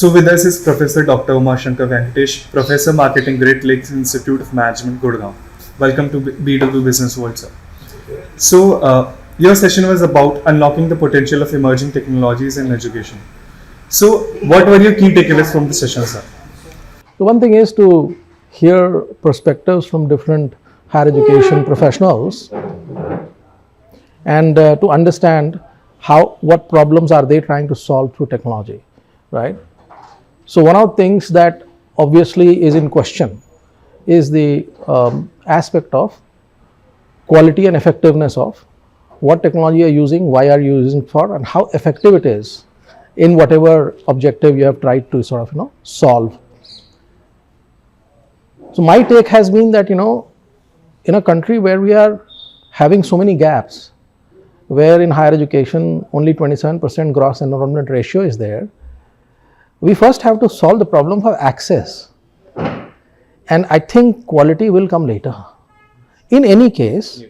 So with us is Professor Dr. Shankar Venkatesh, Professor Marketing, Great Lakes Institute of Management, Gurgaon. Welcome to B2B Business World, sir. So your session was about unlocking the potential of emerging technologies in education. So what were your key takeaways from the session, sir? So one thing is to hear perspectives from different higher education professionals and to understand what problems are they trying to solve through technology, right? So one of the things that obviously is in question is the aspect of quality and effectiveness of what technology you're using, why are you using it for, and how effective it is in whatever objective you have tried to sort of solve. So my take has been that in a country where we are having so many gaps, where in higher education only 27% gross enrollment ratio is there, we first have to solve the problem of access, and I think quality will come later. In any case,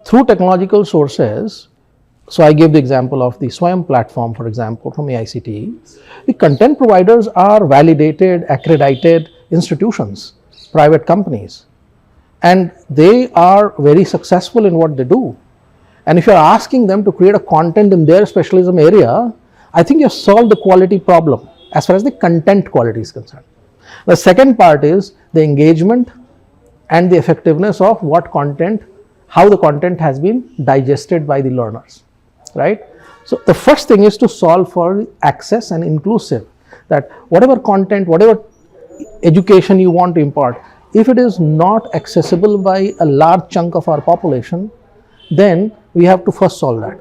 through technological sources, so I gave the example of the Swayam platform, for example, from AICTE. The content providers are validated, accredited institutions, private companies, and they are very successful in what they do. And if you're asking them to create a content in their specialism area, I think you've solved the quality problem as far as the content quality is concerned. The second part is the engagement and the effectiveness of how the content has been digested by the learners, right? So the first thing is to solve for access and inclusive, that whatever content, whatever education you want to impart, if it is not accessible by a large chunk of our population, then we have to first solve that.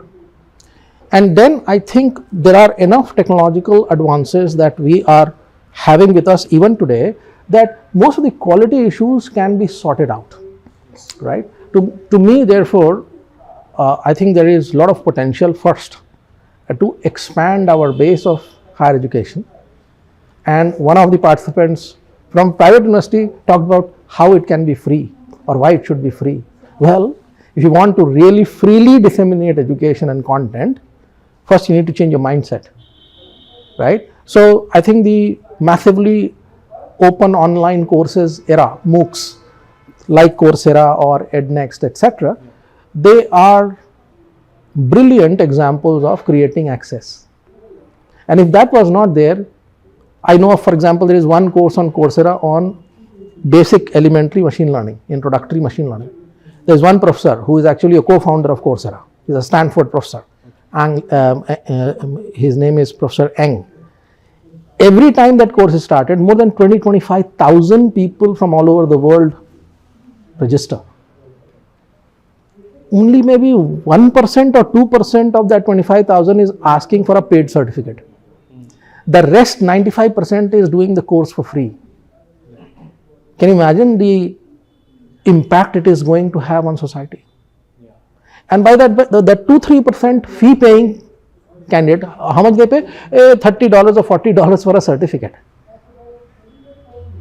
And then I think there are enough technological advances that we are having with us even today that most of the quality issues can be sorted out, right? To me, therefore, I think there is a lot of potential first to expand our base of higher education. And one of the participants from private university talked about how it can be free or why it should be free. Well, if you want to really freely disseminate education and content, first you need to change your mindset, right? So I think the massively open online courses era, MOOCs, like Coursera or EdNext, etc., they are brilliant examples of creating access. And if that was not there, I know, for example, there is one course on Coursera on basic elementary machine learning, introductory machine learning. There is one professor who is actually a co-founder of Coursera. He's a Stanford professor. His name is Professor Eng. Every time that course is started, more than 25,000 people from all over the world register. Only maybe 1% or 2% of that 25,000 is asking for a paid certificate. The rest 95% is doing the course for free. Can you imagine the impact it is going to have on society? And by that, the 2-3% fee paying candidate, how much they pay? $30 or $40 for a certificate.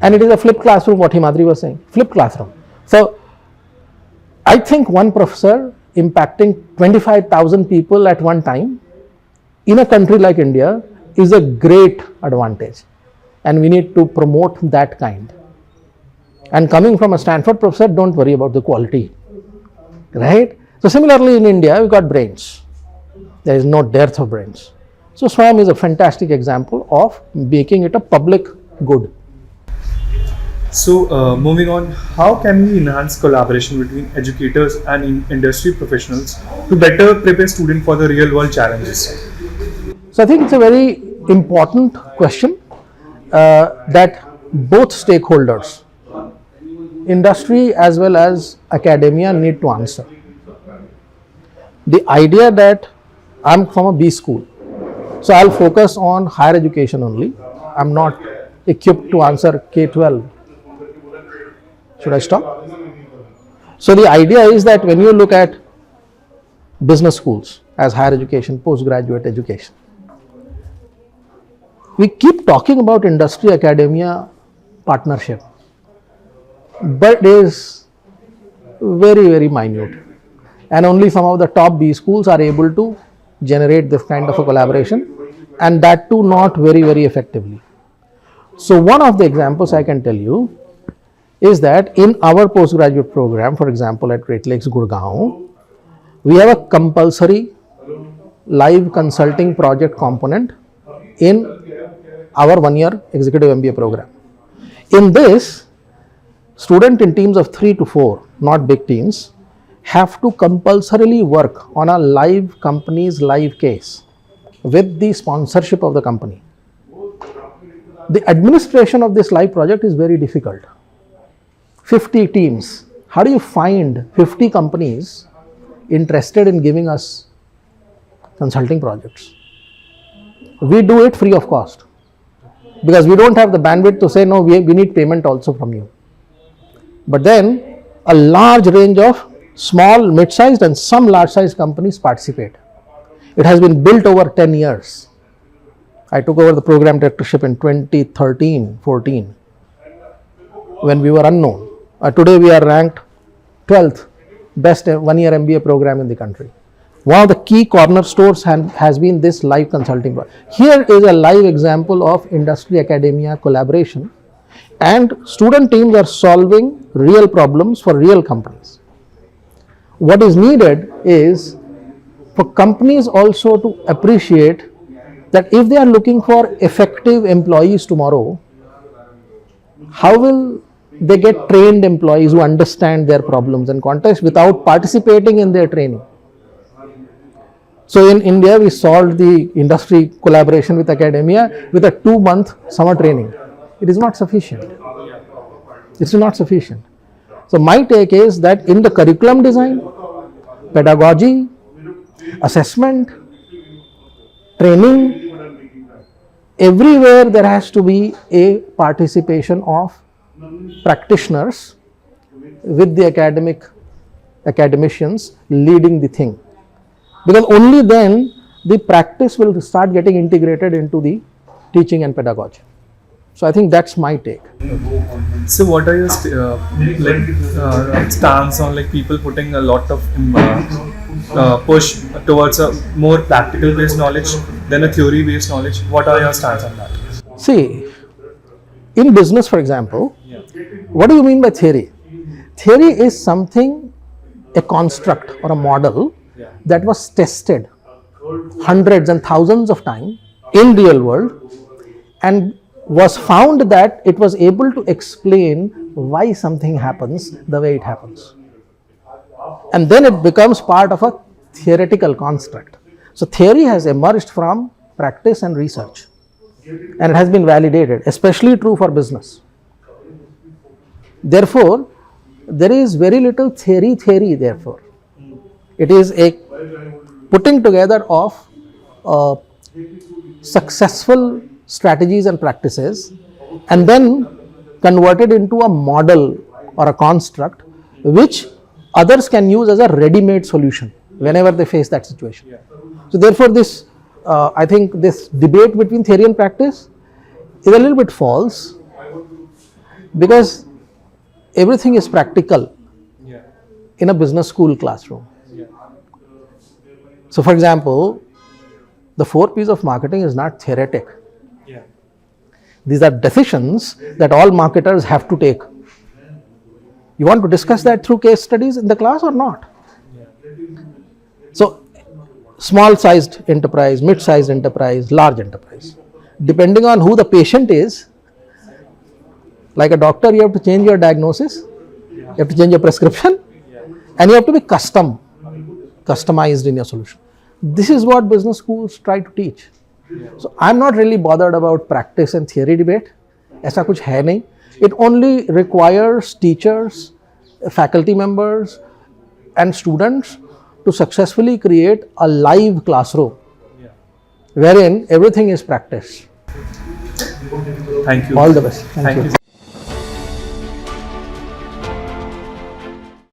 And it is a flipped classroom, what Himadri was saying, flipped classroom. So I think one professor impacting 25,000 people at one time in a country like India is a great advantage, and we need to promote that kind. And coming from a Stanford professor, don't worry about the quality, right? So similarly in India, we got brains. There is no dearth of brains. So Swayam is a fantastic example of making it a public good. So moving on, how can we enhance collaboration between educators and industry professionals to better prepare students for the real world challenges? So I think it's a very important question that both stakeholders, industry as well as academia, need to answer. The idea that I'm from a B school, so I'll focus on higher education only. I'm not equipped to answer K-12. Should I stop? So the idea is that when you look at business schools as higher education, postgraduate education, we keep talking about industry academia partnership, but it is very, very minute. And only some of the top B schools are able to generate this kind of a collaboration. and that too not very, very effectively. So one of the examples I can tell you is that in our postgraduate program, for example, at Great Lakes Gurgaon, we have a compulsory live consulting project component in our 1-year executive MBA program. In this, students in teams of 3 to 4, not big teams, have to compulsorily work on a live company's live case with the sponsorship of the company. The administration of this live project is very difficult. 50 teams. How do you find 50 companies interested in giving us consulting projects? We do it free of cost because we don't have the bandwidth to say, no, we need payment also from you. But then a large range of small, mid-sized and some large-sized companies participate. It has been built over 10 years. I took over the program directorship in 2013-14 when we were unknown. Today we are ranked 12th best 1-year MBA program in the country. One of the key cornerstones has been this live consulting. Here is a live example of industry academia collaboration, and student teams are solving real problems for real companies. What is needed is for companies also to appreciate that if they are looking for effective employees tomorrow, how will they get trained employees who understand their problems and context without participating in their training? So in India, we solved the industry collaboration with academia with a 2-month summer training. It is not sufficient. It's not sufficient. So my take is that in the curriculum design, pedagogy, assessment, training, everywhere there has to be a participation of practitioners with the academicians leading the thing, because only then the practice will start getting integrated into the teaching and pedagogy. So I think that's my take. So what are your stance on like people putting a lot of push towards a more practical based knowledge than a theory based knowledge? What are your stance on that? See, in business, for example, what do you mean by theory? Theory is something, a construct or a model that was tested hundreds and thousands of times in real world and was found that it was able to explain why something happens the way it happens. And then it becomes part of a theoretical construct. So theory has emerged from practice and research, and it has been validated, especially true for business. Therefore, there is very little theory therefore. It is a putting together of successful strategies and practices and then converted into a model or a construct which others can use as a ready-made solution whenever they face that situation. So therefore this, I think this debate between theory and practice is a little bit false, because everything is practical in a business school classroom. So for example, the 4 P's of marketing is not theoretic. These are decisions that all marketers have to take. You want to discuss that through case studies in the class or not? So small sized enterprise, mid sized enterprise, large enterprise, depending on who the patient is, like a doctor, you have to change your diagnosis, you have to change your prescription, and you have to be customized in your solution. This is what business schools try to teach. So I'm not really bothered about practice and theory debate. ऐसा कुछ है नहीं. It only requires teachers, faculty members and students to successfully create a live classroom wherein everything is practiced. Thank you. All the best. Thank you.